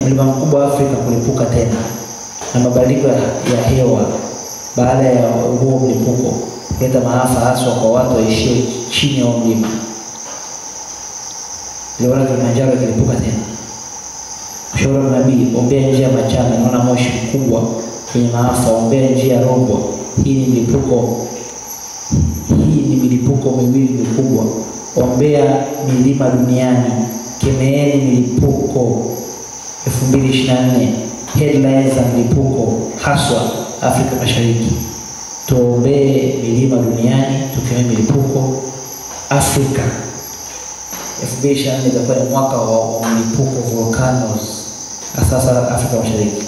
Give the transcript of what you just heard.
mlima mkubwa wa Afrika kulipuka tena, na mabadiliko ya hewa baada ya huo mlipuko kuleta maafa hasa kwa watu waishio chini ya mlima. Leo Kilimanjaro kilipuka tena. Ushauri wa nabii, ombea njia Machame, naona moshi mkubwa kwenye maafa, ombea njia Rongwa. Hii ni milipuko miwili mikubwa. Ombea milima duniani, kemeeni milipuko 2024. Headlines za milipuko haswa Afrika Mashariki. Tuombee milima duniani, tukemee milipuko Afrika. 2024 itakuwa mwaka wa milipuko volcanoes sasa Afrika Mashariki.